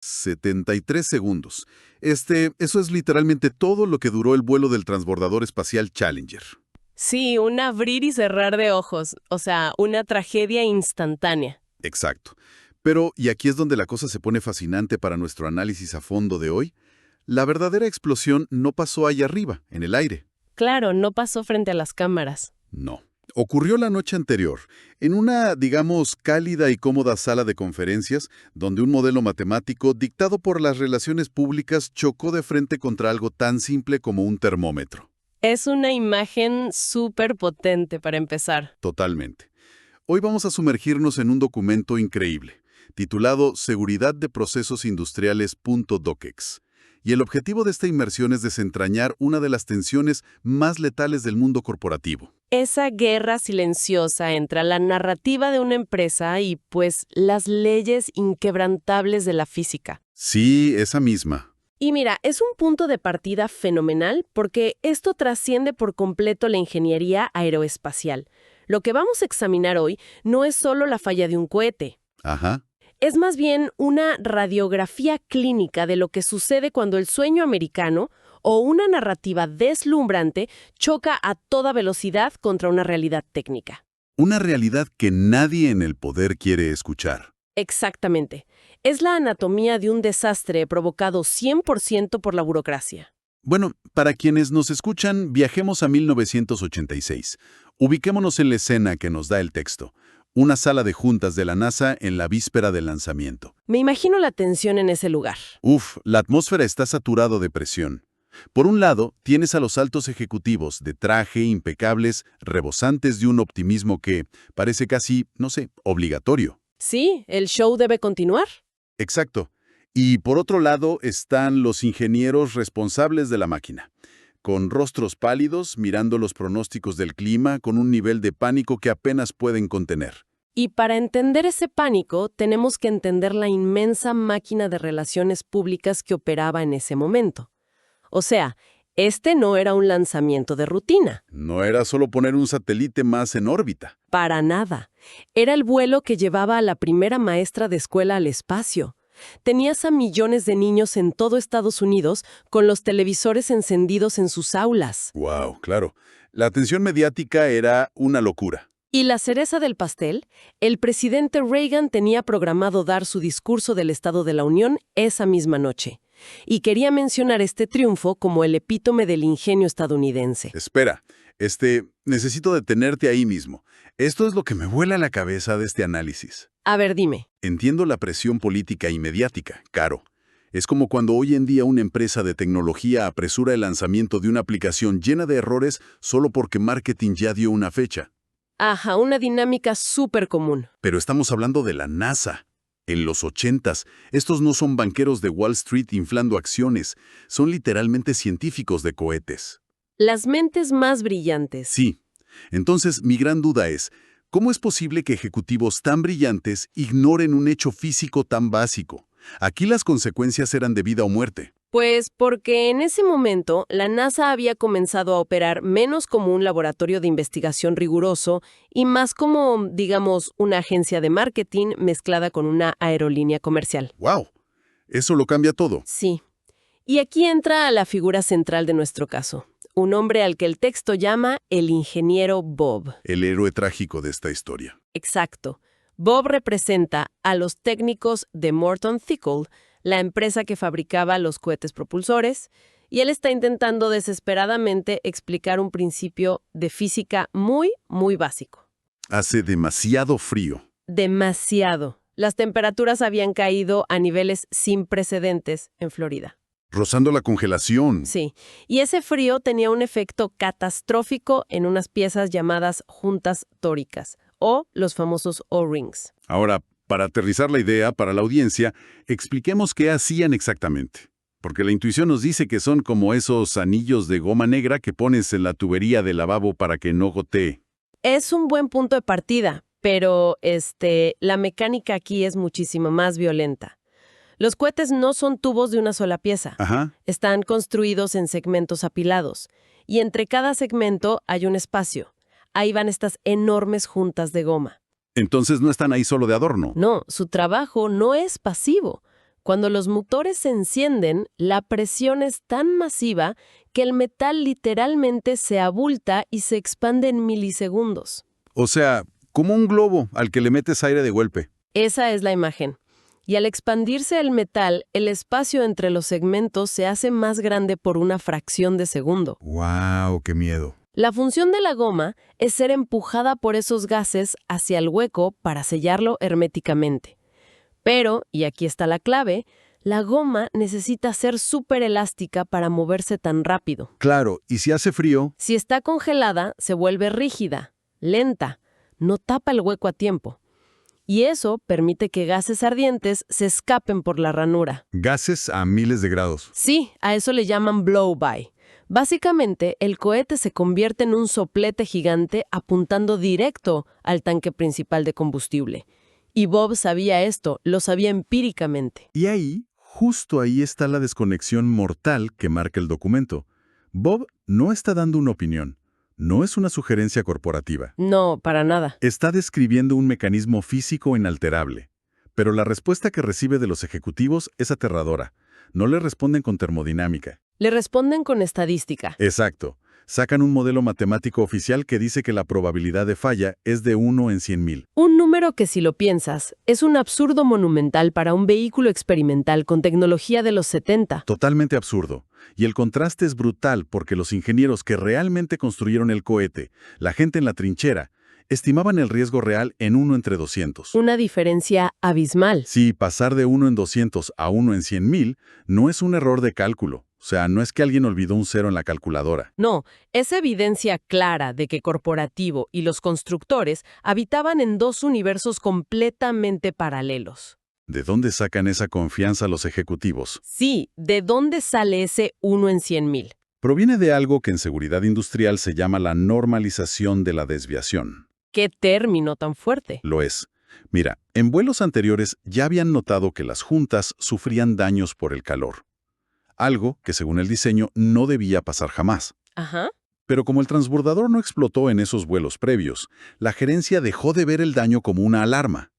73 segundos. Eso es literalmente todo lo que duró el vuelo del transbordador espacial Challenger. Sí, un abrir y cerrar de ojos, o sea, una tragedia instantánea. Exacto. Pero, y aquí es donde la cosa se pone fascinante para nuestro análisis a fondo de hoy, la verdadera explosión no pasó allá arriba, en el aire. Claro, no pasó frente a las cámaras. No. Ocurrió la noche anterior, en una, digamos, cálida y cómoda sala de conferencias, donde un modelo matemático dictado por las relaciones públicas chocó de frente contra algo tan simple como un termómetro. Es una imagen súper potente para empezar. Totalmente. Hoy vamos a sumergirnos en un documento increíble, titulado Seguridad de Procesos Industriales.docx. Y el objetivo de esta inmersión es desentrañar una de las tensiones más letales del mundo corporativo. Esa guerra silenciosa entre la narrativa de una empresa y, pues, las leyes inquebrantables de la física. Sí, esa misma. Y mira, es un punto de partida fenomenal porque esto trasciende por completo la ingeniería aeroespacial. Lo que vamos a examinar hoy no es solo la falla de un cohete. Ajá. Es más bien una radiografía clínica de lo que sucede cuando el sueño americano o una narrativa deslumbrante choca a toda velocidad contra una realidad técnica. Una realidad que nadie en el poder quiere escuchar. Exactamente. Es la anatomía de un desastre provocado 100% por la burocracia. Bueno, para quienes nos escuchan, viajemos a 1986. Ubiquémonos en la escena que nos da el texto. Una sala de juntas de la NASA en la víspera del lanzamiento. Me imagino la tensión en ese lugar. La atmósfera está saturada de presión. Por un lado, tienes a los altos ejecutivos de traje, impecables, rebosantes de un optimismo que parece casi, no sé, obligatorio. Sí, el show debe continuar. Exacto. Y por otro lado están los ingenieros responsables de la máquina, con rostros pálidos, mirando los pronósticos del clima, con un nivel de pánico que apenas pueden contener. Y para entender ese pánico, tenemos que entender la inmensa máquina de relaciones públicas que operaba en ese momento. O sea, este no era un lanzamiento de rutina. No era solo poner un satélite más en órbita. Para nada. Era el vuelo que llevaba a la primera maestra de escuela al espacio. Tenías a millones de niños en todo Estados Unidos con los televisores encendidos en sus aulas. ¡Wow! Claro. La atención mediática era una locura. Y la cereza del pastel, el presidente Reagan tenía programado dar su discurso del Estado de la Unión esa misma noche. Y quería mencionar este triunfo como el epítome del ingenio estadounidense. Espera, necesito detenerte ahí mismo. Esto es lo que me vuela la cabeza de este análisis. A ver, dime. Entiendo la presión política y mediática, Caro. Es como cuando hoy en día una empresa de tecnología apresura el lanzamiento de una aplicación llena de errores solo porque marketing ya dio una fecha. Ajá, una dinámica súper común. Pero estamos hablando de la NASA. En los 80s, estos no son banqueros de Wall Street inflando acciones, son literalmente científicos de cohetes. Las mentes más brillantes. Sí. Entonces, mi gran duda es, ¿cómo es posible que ejecutivos tan brillantes ignoren un hecho físico tan básico? Aquí las consecuencias eran de vida o muerte. Pues porque en ese momento la NASA había comenzado a operar menos como un laboratorio de investigación riguroso y más como, digamos, una agencia de marketing mezclada con una aerolínea comercial. ¡Wow! Eso lo cambia todo. Sí. Y aquí entra la figura central de nuestro caso. Un hombre al que el texto llama el ingeniero Bob. El héroe trágico de esta historia. Exacto. Bob representa a los técnicos de Morton Thickle, la empresa que fabricaba los cohetes propulsores, y él está intentando desesperadamente explicar un principio de física muy, muy básico. Hace demasiado frío. Demasiado. Las temperaturas habían caído a niveles sin precedentes en Florida. Rozando la congelación. Sí, y ese frío tenía un efecto catastrófico en unas piezas llamadas juntas tóricas, o los famosos O-rings. Ahora, para aterrizar la idea para la audiencia, expliquemos qué hacían exactamente. Porque la intuición nos dice que son como esos anillos de goma negra que pones en la tubería del lavabo para que no gotee. Es un buen punto de partida, pero la mecánica aquí es muchísimo más violenta. Los cohetes no son tubos de una sola pieza. Ajá. Están construidos en segmentos apilados, y entre cada segmento hay un espacio. Ahí van estas enormes juntas de goma. Entonces no están ahí solo de adorno. No, su trabajo no es pasivo. Cuando los motores se encienden, la presión es tan masiva que el metal literalmente se abulta y se expande en milisegundos. O sea, como un globo al que le metes aire de golpe. Esa es la imagen. Y al expandirse el metal, el espacio entre los segmentos se hace más grande por una fracción de segundo. ¡Wow! ¡Qué miedo! La función de la goma es ser empujada por esos gases hacia el hueco para sellarlo herméticamente. Pero, y aquí está la clave, la goma necesita ser súper elástica para moverse tan rápido. Claro, y si hace frío, Si está congelada, se vuelve rígida, lenta, no tapa el hueco a tiempo. Y eso permite que gases ardientes se escapen por la ranura. gases a miles de grados. Sí, a eso le llaman blow-by. Básicamente, el cohete se convierte en un soplete gigante apuntando directo al tanque principal de combustible. Y Bob sabía esto, lo sabía empíricamente. Y ahí, justo ahí está la desconexión mortal que marca el documento. Bob no está dando una opinión, no es una sugerencia corporativa. No, para nada. Está describiendo un mecanismo físico inalterable. Pero la respuesta que recibe de los ejecutivos es aterradora. No le responden con termodinámica. Le responden con estadística. Exacto. Sacan un modelo matemático oficial que dice que la probabilidad de falla es de 1 en 100.000. Un número que, si lo piensas, es un absurdo monumental para un vehículo experimental con tecnología de los 70. Totalmente absurdo. Y el contraste es brutal porque los ingenieros que realmente construyeron el cohete, la gente en la trinchera, estimaban el riesgo real en 1 entre 200. Una diferencia abismal. Sí, pasar de 1 en 200 a 1 en 100.000 no es un error de cálculo. O sea, no es que alguien olvidó un cero en la calculadora. No, es evidencia clara de que Corporativo y los constructores habitaban en dos universos completamente paralelos. ¿De dónde sacan esa confianza los ejecutivos? Sí, ¿de dónde sale ese 1 en 100.000? Proviene de algo que en seguridad industrial se llama la normalización de la desviación. ¿Qué término tan fuerte? Lo es. Mira, en vuelos anteriores ya habían notado que las juntas sufrían daños por el calor. Algo que, según el diseño, no debía pasar jamás. Ajá. Pero como el transbordador no explotó en esos vuelos previos, la gerencia dejó de ver el daño como una alarma.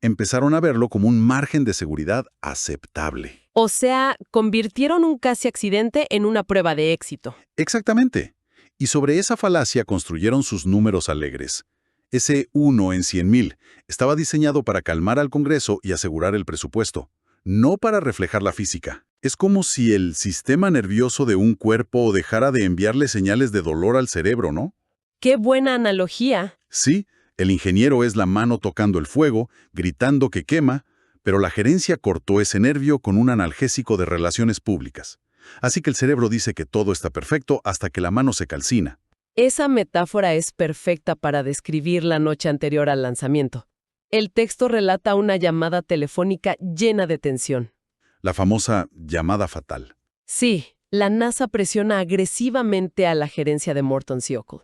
Empezaron a verlo como un margen de seguridad aceptable. O sea, convirtieron un casi accidente en una prueba de éxito. Exactamente. Y sobre esa falacia construyeron sus números alegres. Ese 1 en 100.000 estaba diseñado para calmar al Congreso y asegurar el presupuesto, no para reflejar la física. Es como si el sistema nervioso de un cuerpo dejara de enviarle señales de dolor al cerebro, ¿no? ¡Qué buena analogía! Sí, el ingeniero es la mano tocando el fuego, gritando que quema, pero la gerencia cortó ese nervio con un analgésico de relaciones públicas. Así que el cerebro dice que todo está perfecto hasta que la mano se calcina. Esa metáfora es perfecta para describir la noche anterior al lanzamiento. El texto relata una llamada telefónica llena de tensión. La famosa llamada fatal. Sí, la NASA presiona agresivamente a la gerencia de Morton Seocle.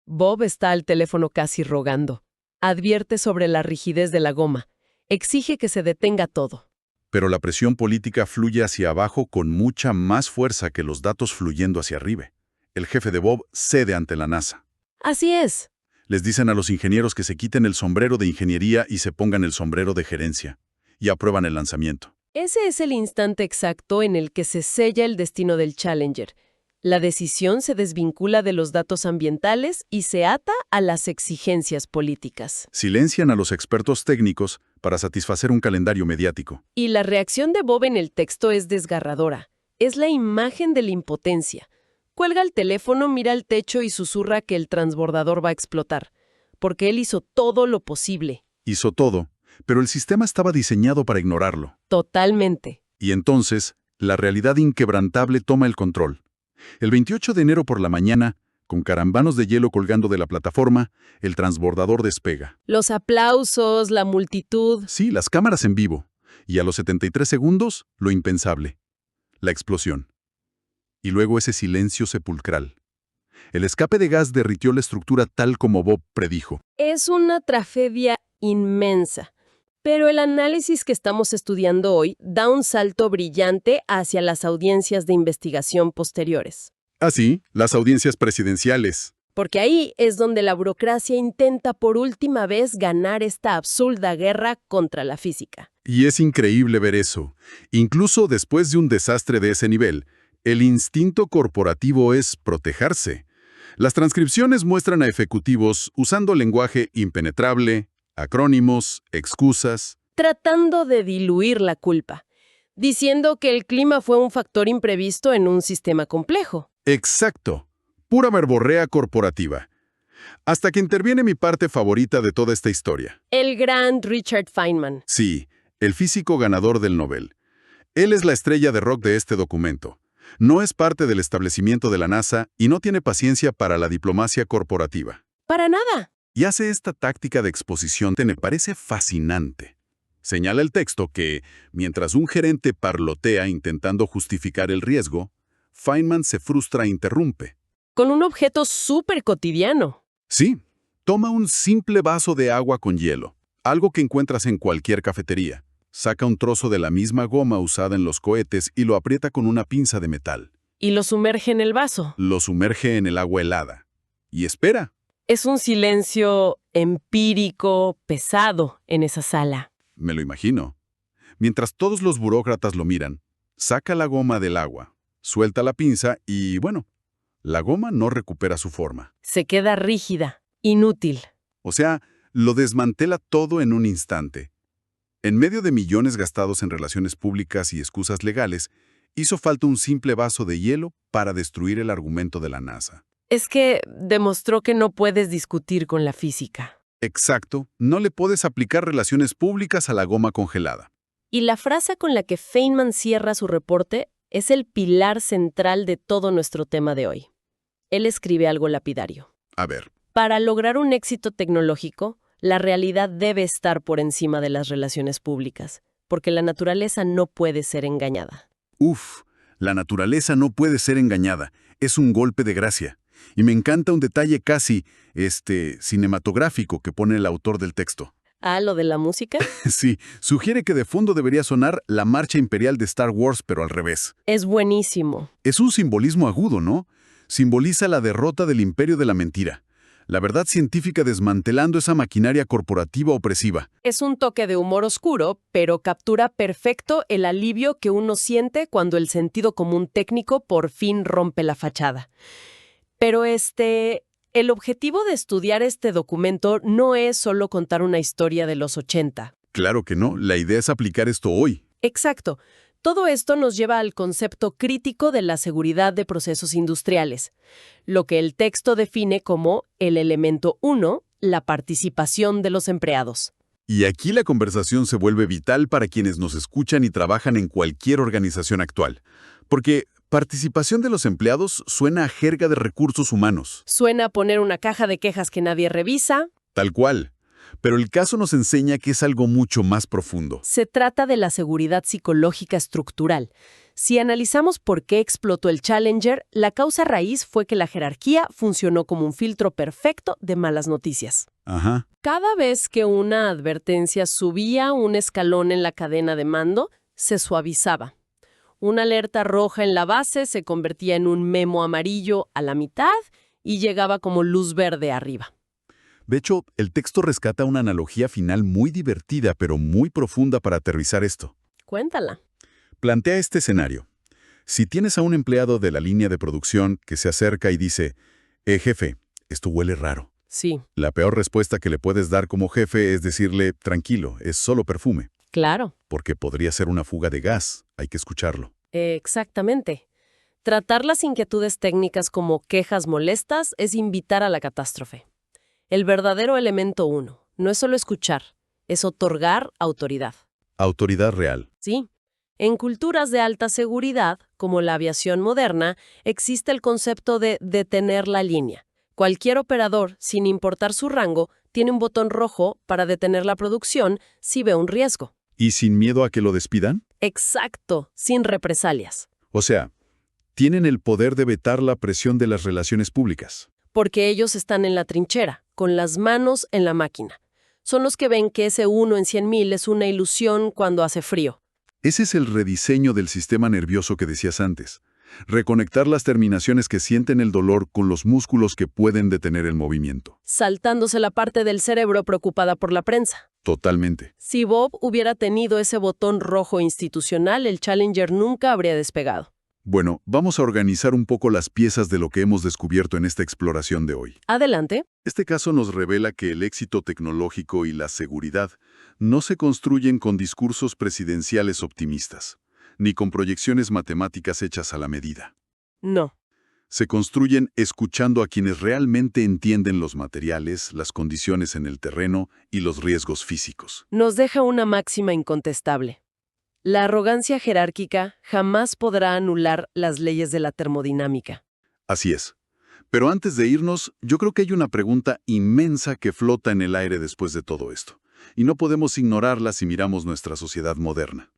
Bob está al teléfono casi rogando. Advierte sobre la rigidez de la goma. Exige que se detenga todo. Pero la presión política fluye hacia abajo con mucha más fuerza que los datos fluyendo hacia arriba. El jefe de Bob cede ante la NASA. Así es. Les dicen a los ingenieros que se quiten el sombrero de ingeniería y se pongan el sombrero de gerencia. Y aprueban el lanzamiento. Ese es el instante exacto en el que se sella el destino del Challenger. La decisión se desvincula de los datos ambientales y se ata a las exigencias políticas. Silencian a los expertos técnicos para satisfacer un calendario mediático. Y la reacción de Bob en el texto es desgarradora. Es la imagen de la impotencia. Cuelga el teléfono, mira al techo y susurra que el transbordador va a explotar. Porque él hizo todo lo posible. Hizo todo, pero el sistema estaba diseñado para ignorarlo. Totalmente. Y entonces, la realidad inquebrantable toma el control. El 28 de enero por la mañana, con carambanos de hielo colgando de la plataforma, el transbordador despega. Los aplausos, la multitud. Sí, las cámaras en vivo. Y a los 73 segundos, lo impensable. La explosión. Y luego ese silencio sepulcral. El escape de gas derritió la estructura tal como Bob predijo. Es una tragedia inmensa. Pero el análisis que estamos estudiando hoy da un salto brillante hacia las audiencias de investigación posteriores. Así, las audiencias presidenciales. porque ahí es donde la burocracia intenta por última vez ganar esta absurda guerra contra la física. Y es increíble ver eso. Incluso después de un desastre de ese nivel, el instinto corporativo es protegerse. Las transcripciones muestran a ejecutivos usando lenguaje impenetrable, acrónimos, excusas. Tratando de diluir la culpa, diciendo que el clima fue un factor imprevisto en un sistema complejo. Exacto. Pura verborrea corporativa. Hasta que interviene mi parte favorita de toda esta historia. El gran Richard Feynman. Sí, el físico ganador del Nobel. Él es la estrella de rock de este documento. No es parte del establecimiento de la NASA y no tiene paciencia para la diplomacia corporativa. Para nada. Y hace esta táctica de exposición que me parece fascinante. Señala el texto que, mientras un gerente parlotea intentando justificar el riesgo, Feynman se frustra e interrumpe. Con un objeto súper cotidiano. Sí, toma un simple vaso de agua con hielo, algo que encuentras en cualquier cafetería. Saca un trozo de la misma goma usada en los cohetes y lo aprieta con una pinza de metal. Y lo sumerge en el vaso. Lo sumerge en el agua helada. Y espera. Es un silencio empírico, pesado en esa sala. Me lo imagino. Mientras todos los burócratas lo miran, saca la goma del agua, suelta la pinza y, bueno, la goma no recupera su forma. Se queda rígida, inútil. O sea, lo desmantela todo en un instante. En medio de millones gastados en relaciones públicas y excusas legales, hizo falta un simple vaso de hielo para destruir el argumento de la NASA. Es que demostró que no puedes discutir con la física. Exacto, no le puedes aplicar relaciones públicas a la goma congelada. Y la frase con la que Feynman cierra su reporte es el pilar central de todo nuestro tema de hoy. Él escribe algo lapidario. A ver. Para lograr un éxito tecnológico, la realidad debe estar por encima de las relaciones públicas, porque la naturaleza no puede ser engañada. Uf, la naturaleza no puede ser engañada. Es un golpe de gracia. Y me encanta un detalle casi, cinematográfico que pone el autor del texto. ¿Ah, lo de la música? Sí, sugiere que de fondo debería sonar la marcha imperial de Star Wars, pero al revés. Es buenísimo. Es un simbolismo agudo, ¿no? Simboliza la derrota del imperio de la mentira. La verdad científica desmantelando esa maquinaria corporativa opresiva. Es un toque de humor oscuro, pero captura perfecto el alivio que uno siente cuando el sentido común técnico por fin rompe la fachada. Pero el objetivo de estudiar este documento no es solo contar una historia de los 80. Claro que no, la idea es aplicar esto hoy. Exacto. Todo esto nos lleva al concepto crítico de la seguridad de procesos industriales, lo que el texto define como el elemento 1, la participación de los empleados. Y aquí la conversación se vuelve vital para quienes nos escuchan y trabajan en cualquier organización actual. Porque participación de los empleados suena a jerga de recursos humanos. Suena a poner una caja de quejas que nadie revisa. Tal cual. Pero el caso nos enseña que es algo mucho más profundo. Se trata de la seguridad psicológica estructural. Si analizamos por qué explotó el Challenger, la causa raíz fue que la jerarquía funcionó como un filtro perfecto de malas noticias. Ajá. Cada vez que una advertencia subía un escalón en la cadena de mando, se suavizaba. Una alerta roja en la base se convertía en un memo amarillo a la mitad y llegaba como luz verde arriba. De hecho, el texto rescata una analogía final muy divertida, pero muy profunda para aterrizar esto. Cuéntala. Plantea este escenario. Si tienes a un empleado de la línea de producción que se acerca y dice, jefe, esto huele raro. Sí. La peor respuesta que le puedes dar como jefe es decirle, tranquilo, es solo perfume. Claro. Porque podría ser una fuga de gas, hay que escucharlo. Exactamente. Tratar las inquietudes técnicas como quejas molestas es invitar a la catástrofe. El verdadero elemento 1 no es solo escuchar, es otorgar autoridad. Autoridad real. Sí. En culturas de alta seguridad, como la aviación moderna, existe el concepto de detener la línea. Cualquier operador, sin importar su rango, tiene un botón rojo para detener la producción si ve un riesgo. ¿Y sin miedo a que lo despidan? Exacto, sin represalias. O sea, tienen el poder de vetar la presión de las relaciones públicas. Porque ellos están en la trinchera, con las manos en la máquina. Son los que ven que ese 1 en 100,000 es una ilusión cuando hace frío. Ese es el rediseño del sistema nervioso que decías antes. Reconectar las terminaciones que sienten el dolor con los músculos que pueden detener el movimiento. Saltándose la parte del cerebro preocupada por la prensa. Totalmente. Si Bob hubiera tenido ese botón rojo institucional, el Challenger nunca habría despegado. Bueno, vamos a organizar un poco las piezas de lo que hemos descubierto en esta exploración de hoy. Adelante. Este caso nos revela que el éxito tecnológico y la seguridad no se construyen con discursos presidenciales optimistas, ni con proyecciones matemáticas hechas a la medida. No. Se construyen escuchando a quienes realmente entienden los materiales, las condiciones en el terreno y los riesgos físicos. Nos deja una máxima incontestable. La arrogancia jerárquica jamás podrá anular las leyes de la termodinámica. Así es. Pero antes de irnos, yo creo que hay una pregunta inmensa que flota en el aire después de todo esto, y no podemos ignorarla si miramos nuestra sociedad moderna.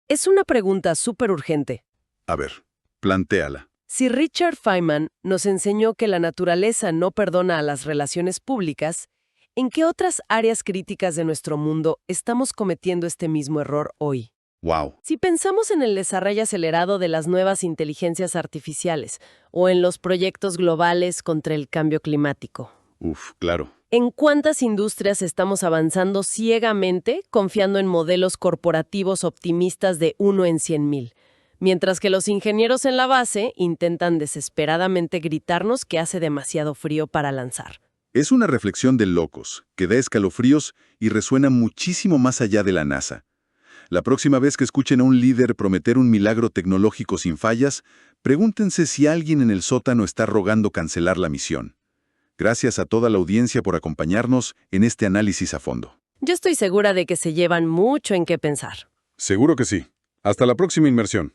Es una pregunta súper urgente. A ver, plantéala. Si Richard Feynman nos enseñó que la naturaleza no perdona a las relaciones públicas, ¿en qué otras áreas críticas de nuestro mundo estamos cometiendo este mismo error hoy? ¡Wow! Si pensamos en el desarrollo acelerado de las nuevas inteligencias artificiales o en los proyectos globales contra el cambio climático, Claro. ¿en cuántas industrias estamos avanzando ciegamente confiando en modelos corporativos optimistas de 1 en 100,000? Mientras que los ingenieros en la base intentan desesperadamente gritarnos que hace demasiado frío para lanzar. Es una reflexión de locos, que da escalofríos y resuena muchísimo más allá de la NASA. La próxima vez que escuchen a un líder prometer un milagro tecnológico sin fallas, pregúntense si alguien en el sótano está rogando cancelar la misión. Gracias a toda la audiencia por acompañarnos en este análisis a fondo. Yo estoy segura de que se llevan mucho en qué pensar. Seguro que sí. Hasta la próxima inmersión.